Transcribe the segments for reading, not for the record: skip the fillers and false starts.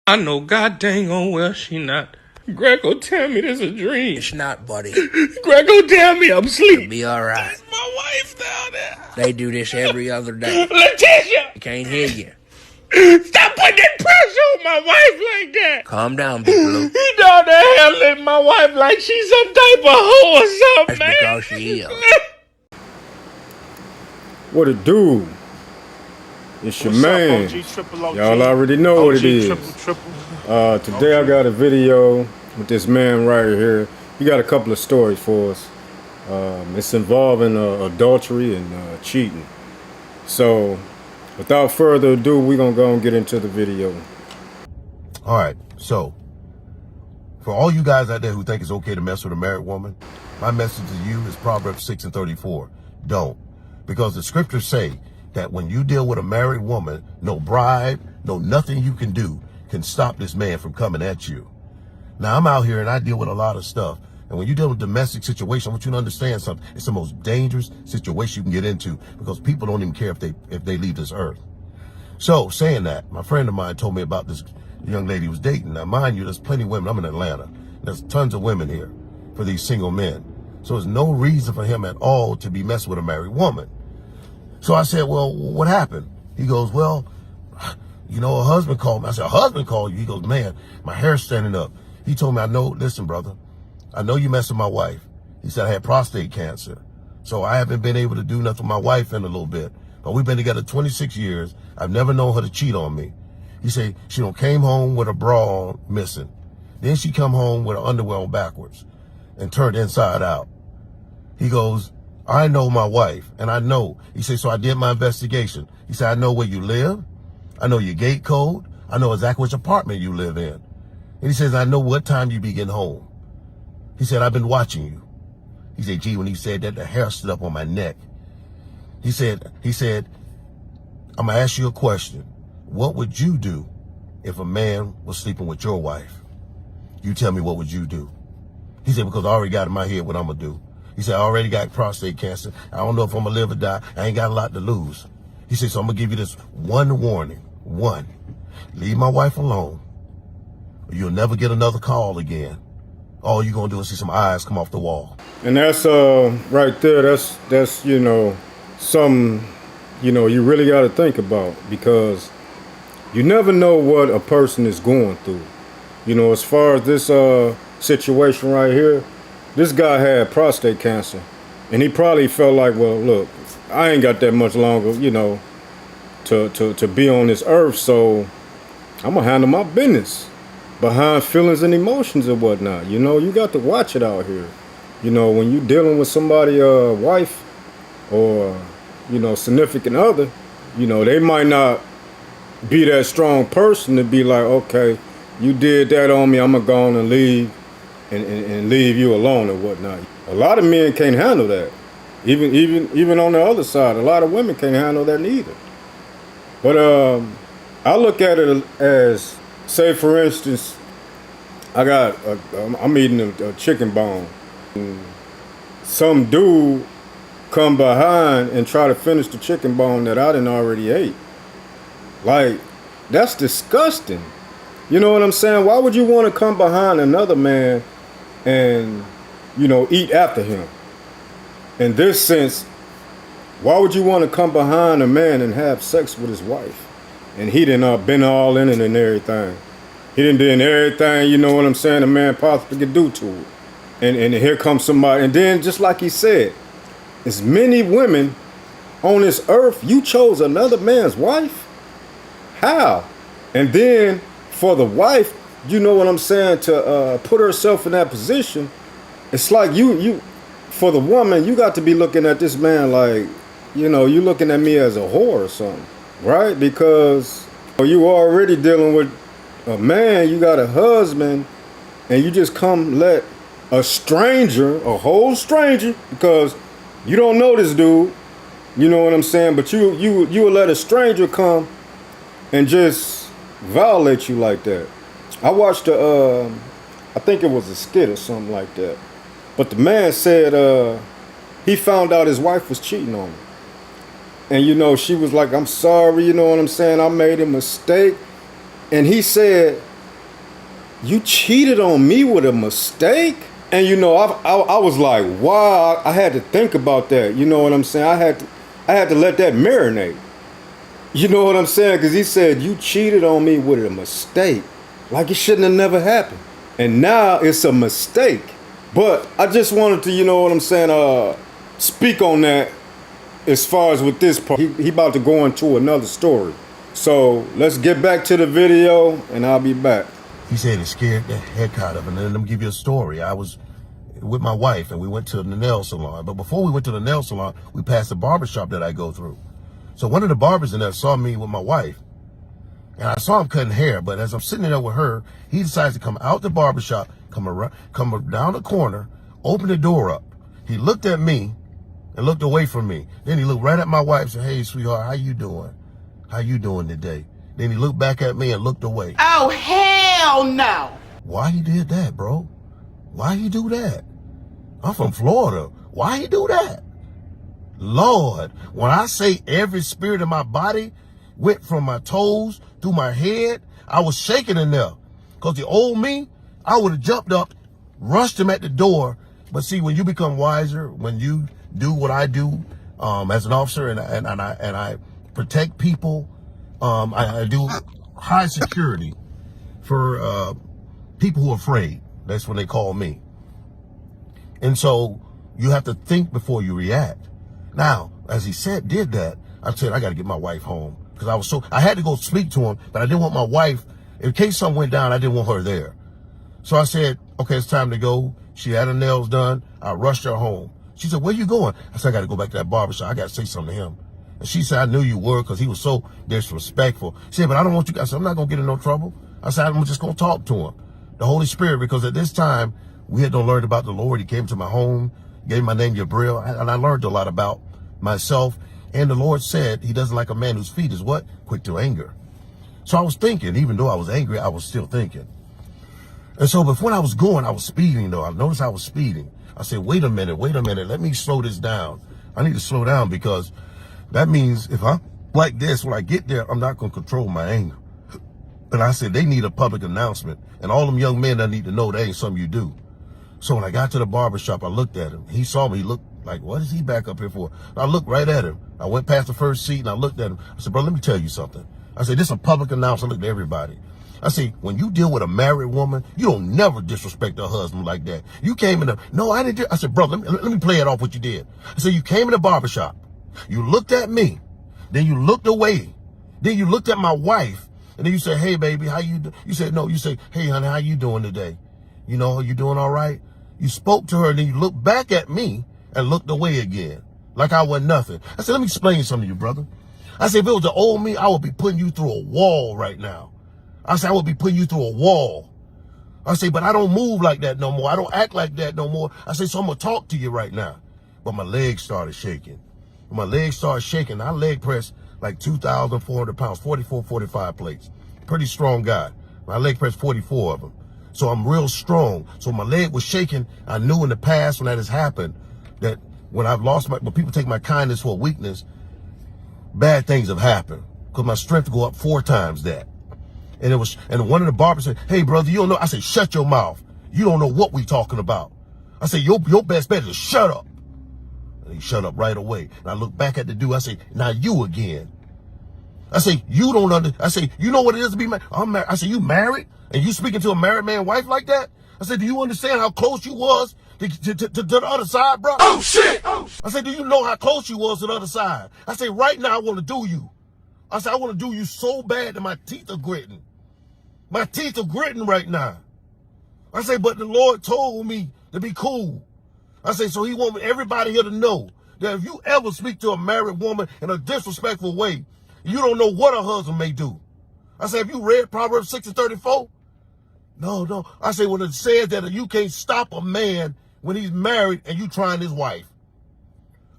I know god dang on well she not. Greco, tell me this a dream. It's not, buddy. Greco, tell me I'm asleep. You'll be all right. That's my wife down there. They do this every other day. Letitia! I can't hear you. Stop putting that pressure on my wife like that. Calm down, Big Blue. He down there handling my wife like she's some type of hoe or something, That's man. because she is. What it do? It's your man. Y'all already know what it is. Today I got a video with this man right here. He got a couple of stories for us. It's involving adultery and cheating. So, without further ado, we're gonna go and get into the video. All right, so for all you guys out there who think it's okay to mess with a married woman, my message to you is Proverbs 6:34. Don't. Because the scriptures say that when you deal with a married woman, no bribe, no nothing you can do can stop this man from coming at you. Now, I'm out here and I deal with a lot of stuff. And when you deal with domestic situation, I want you to understand something. It's the most dangerous situation you can get into because people don't even care if they leave this earth. So, saying that, my friend of mine told me about this young lady he was dating. Now, mind you, there's plenty of women. I'm in Atlanta. There's tons of women here for these single men. So there's no reason for him at all to be messing with a married woman. So I said, well, what happened? He goes, well, you know, a husband called me. I said, a husband called you? He goes, man, my hair's standing up. He told me, listen, brother, I know you messing with my wife. He said, I had prostate cancer. So I haven't been able to do nothing with my wife in a little bit. But we've been together 26 years. I've never known her to cheat on me. He said, she done came home with a bra on missing. Then she come home with her underwear on backwards and turned inside out. He goes, I know my wife, and I know. He said, so I did my investigation. He said, I know where you live. I know your gate code. I know exactly which apartment you live in. And he says, I know what time you be getting home. He said, I've been watching you. He said, gee, when he said that, the hair stood up on my neck. He said, I'm going to ask you a question. What would you do if a man was sleeping with your wife? You tell me, what would you do? He said, because I already got in my head what I'm going to do. He said, I already got prostate cancer. I don't know if I'm going to live or die. I ain't got a lot to lose. He said, so I'm going to give you this one warning. One, leave my wife alone, or you'll never get another call again. All you're going to do is see some eyes come off the wall. And that's right there. That's you know, something, you know, you really got to think about, because you never know what a person is going through. You know, as far as this situation right here, this guy had prostate cancer, and he probably felt like, well, look, I ain't got that much longer, you know, to be on this earth, so I'm gonna handle my business behind feelings and emotions and whatnot. You know, you got to watch it out here. You know, when you dealing with somebody, wife or, you know, significant other, you know, they might not be that strong person to be like, okay, you did that on me, I'm gonna go on and leave. And leave you alone and whatnot. A lot of men can't handle that. Even on the other side, a lot of women can't handle that neither. But I look at it as, say for instance, I'm eating a chicken bone. Some dude come behind and try to finish the chicken bone that I done already ate. Like, that's disgusting. You know what I'm saying? Why would you want to come behind another man and, you know, eat after him? In this sense, why would you want to come behind a man and have sex with his wife? And he done been all in it and everything. He done did everything, you know what I'm saying, a man possibly could do to it. And here comes somebody. And then, just like he said, as many women on this earth, you chose another man's wife? How? And then, for the wife, you know what I'm saying, to put herself in that position, it's like you for the woman, you got to be looking at this man like, you know, you looking at me as a whore or something, right? Because you already dealing with a man, you got a husband, and you just come let a stranger, a whole stranger, because you don't know this dude, you know what I'm saying, but you will let a stranger come and just violate you like that. I watched I think it was a skit or something like that. But the man said he found out his wife was cheating on him. And, you know, she was like, I'm sorry, you know what I'm saying? I made a mistake. And he said, you cheated on me with a mistake? And you know, I was like, wow, I had to think about that. You know what I'm saying? I had to let that marinate. You know what I'm saying? Because he said, you cheated on me with a mistake. Like it shouldn't have never happened. And now it's a mistake. But I just wanted to, you know what I'm saying, speak on that as far as with this part. He about to go into another story. So let's get back to the video and I'll be back. He said it scared the heck out of him. And let me give you a story. I was with my wife and we went to the nail salon. But before we went to the nail salon, we passed the barbershop that I go through. So one of the barbers in there saw me with my wife. And I saw him cutting hair. But as I'm sitting there with her, he decides to come out the barbershop, come down the corner, open the door up. He looked at me and looked away from me. Then he looked right at my wife and said, hey, sweetheart, how you doing? How you doing today? Then he looked back at me and looked away. Oh, hell no. Why he did that, bro? Why he do that? I'm from Florida. Why he do that? Lord, when I say every spirit in my body went from my toes through my head, I was shaking in there. Because the old me, I would have jumped up, rushed him at the door. But see, when you become wiser, when you do what I do as an officer and I protect people, I do high security for people who are afraid. That's what they call me. And so you have to think before you react. Now, as he did that, I said, I got to get my wife home. Because I had to go speak to him, but I didn't want my wife, in case something went down, I didn't want her there. So I said, okay, it's time to go. She had her nails done. I rushed her home. She said, where you going? I said, I got to go back to that barbershop. I got to say something to him. And she said, I knew you were because he was so disrespectful. She said, but I don't want you guys. I said, I'm not going to get in no trouble. I said, I'm just going to talk to him. The Holy Spirit, because at this time, we had not learned about the Lord. He came to my home, gave me my name, Jabril, and I learned a lot about myself. And the Lord said he doesn't like a man whose feet is what? Quick to anger. So I was thinking, even though I was angry, I was still thinking. And so before I was going, I was speeding though. I noticed I was speeding. I said, wait a minute. Let me slow this down. I need to slow down because that means if I'm like this, when I get there, I'm not going to control my anger. And I said, they need a public announcement. And all them young men that need to know that ain't something you do. So when I got to the barbershop, I looked at him. He saw me. He looked like, what is he back up here for? And I looked right at him. I went past the first seat and I looked at him. I said, bro, let me tell you something. I said, this is a public announcement. I looked at everybody. I said, when you deal with a married woman, you don't never disrespect her husband like that. You came in the, no, I didn't. I said, bro, let me play it off what you did. I said, you came in the barbershop. You looked at me. Then you looked away. Then you looked at my wife. And then you said, hey, baby, how you do? You said, no, you say, hey, honey, how you doing today? You know, you doing all right? You spoke to her, and then you looked back at me and looked away again, like I wasn't nothing. I said, let me explain something to you, brother. I said, if it was the old me, I would be putting you through a wall right now. I said, I would be putting you through a wall. I said, but I don't move like that no more. I don't act like that no more. I said, so I'm going to talk to you right now. But my legs started shaking. When my legs started shaking, I leg pressed like 2,400 pounds, 44, 45 plates. Pretty strong guy. My leg pressed 44 of them. So I'm real strong. So my leg was shaking. I knew in the past when that has happened that when I've lost when people take my kindness for a weakness, bad things have happened because my strength go up 4 times that. And one of the barbers said, hey brother, you don't know. I said, shut your mouth. You don't know what we talking about. I said, your best bet is to shut up. And he shut up right away. And I looked back at the dude. I said, now you again. I say, you don't I say, you know what it is to be married? I'm married. I said, you married? And you speaking to a married man wife like that? I said, do you understand how close you was to the other side, bro? Oh, shit! Oh. I said, do you know how close you was to the other side? I said, right now I want to do you. I said, I want to do you so bad that my teeth are gritting. My teeth are gritting right now. I say, but the Lord told me to be cool. I say, so he want everybody here to know that if you ever speak to a married woman in a disrespectful way, you don't know what her husband may do. I say, have you read Proverbs 6:34? No. I say, well, it says that you can't stop a man when he's married and you trying his wife.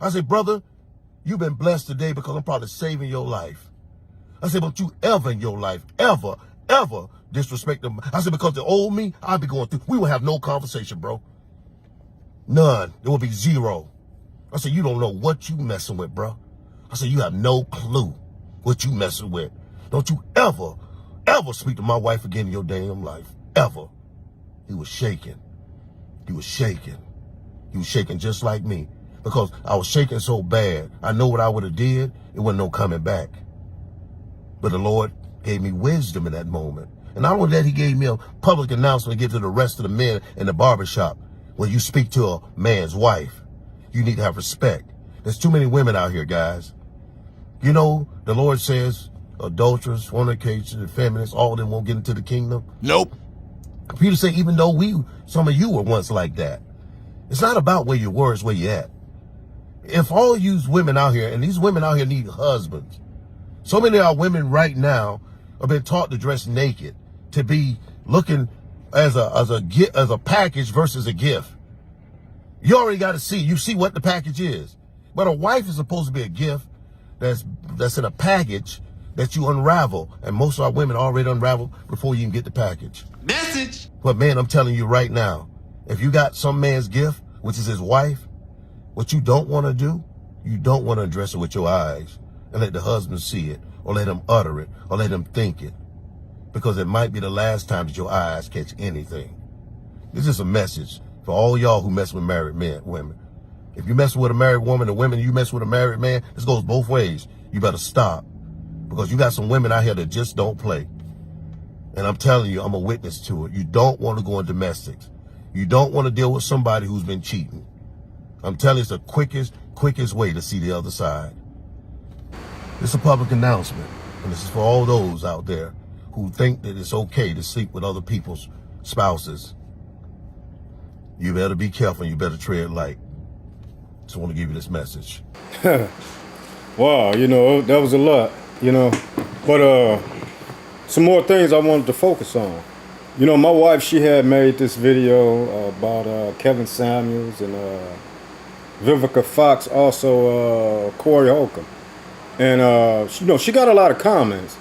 I say, brother, you've been blessed today because I'm probably saving your life. I say, but you ever in your life, ever disrespect them. I said, because the old me, I'd be going through, we would have no conversation, bro. None. There would be zero. I said, you don't know what you messing with, bro. I said, you have no clue what you messing with. Don't you ever speak to my wife again in your damn life. Ever. he was shaking. He was shaking. He was shaking just like me. Because I was shaking so bad, I know what I would have did, it wasn't no coming back. But the Lord gave me wisdom in that moment. And not only that, he gave me a public announcement to give to the rest of the men in the barbershop. When you speak to a man's wife, you need to have respect. There's too many women out here, guys. You know, the Lord says adulterers, fornication, and feminists, all of them won't get into the kingdom. Nope. Peter said, even though some of you were once like that. It's not about where you were, it's where you're at. If all you women out here, and these women out here need husbands. So many of our women right now have been taught to dress naked, to be looking as a package versus a gift. You already got to see. You see what the package is. But a wife is supposed to be a gift that's in a package that you unravel. And most of our women already unravel before you can get the package. Message. But man, I'm telling you right now, if you got some man's gift, which is his wife, what you don't want to do, you don't want to address it with your eyes and let the husband see it, or let him utter it, or let him think it. Because it might be the last time that your eyes catch anything. This is a message for all y'all who mess with married women. If you mess with a married woman, the women you mess with a married man, this goes both ways. You better stop. Because you got some women out here that just don't play. And I'm telling you, I'm a witness to it. You don't want to go in domestics. You don't want to deal with somebody who's been cheating. I'm telling you, it's the quickest way to see the other side. This is a public announcement. And this is for all those out there who think that it's okay to sleep with other people's spouses. You better be careful. You better tread light. Just want to give you this message. Wow, you know, that was a lot, you know. But some more things I wanted to focus on. You know, my wife, she had made this video about Kevin Samuels and Vivica Fox, also Corey Holcomb. And, you know, she got a lot of comments.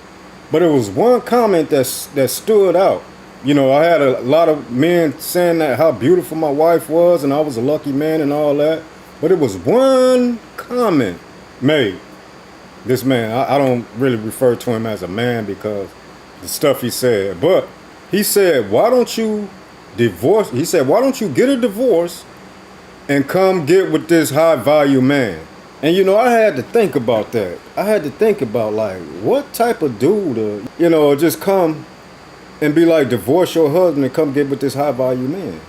But it was one comment that stood out. You know, I had a lot of men saying that how beautiful my wife was and I was a lucky man and all that. But it was one comment made. This man, I don't really refer to him as a man because the stuff he said. But he said, why don't you divorce? He said, why don't you get a divorce and come get with this high value man? And, you know, I had to think about that. I had to think about, like, what type of dude, you know, just come and be like, divorce your husband and come get with this high value man.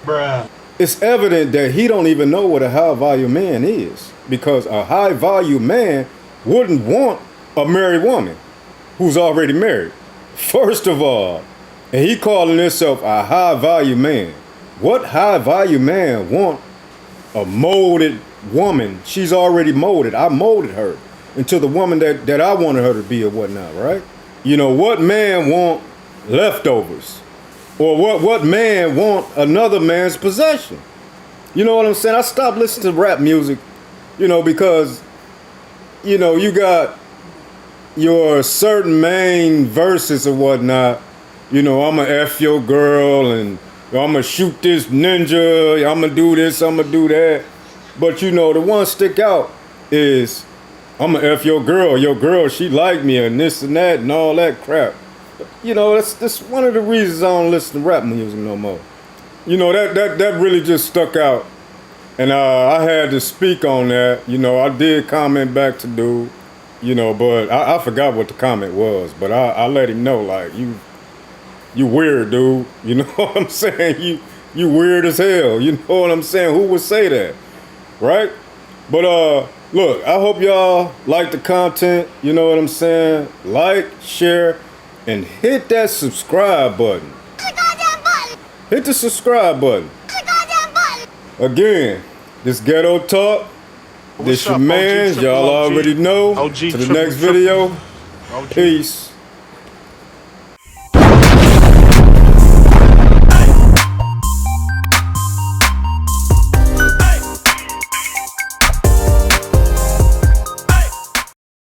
Bruh. It's evident that he don't even know what a high value man is, because a high value man wouldn't want a married woman who's already married. First of all, and he calling himself a high value man. What high value man want a molded woman? She's already molded. I molded her into the woman that I wanted her to be or whatnot, right? You know, what man want leftovers? Or what man want another man's possession? You know what I'm saying? I stopped listening to rap music, you know, because, you know, you got your certain main verses or whatnot. You know, I'm going to F your girl and I'm going to shoot this ninja. I'm going to do this, I'm going to do that. But, you know, the one stick out is I'm going to F your girl, she like me and this and that and all that crap. You know, that's one of the reasons I don't listen to rap music no more. You know, that really just stuck out. And I had to speak on that. You know, I did comment back to dude, you know, but I forgot what the comment was. But I let him know, like, you weird, dude. You know what I'm saying? You weird as hell. You know what I'm saying? Who would say that? Right? But look, I hope y'all like the content. You know what I'm saying? Like, share, and hit that subscribe button. Click on that button. Hit the subscribe button. Click on that button. Again, this Ghetto Talk. This your man. Y'all already know. OG To the next video. Peace.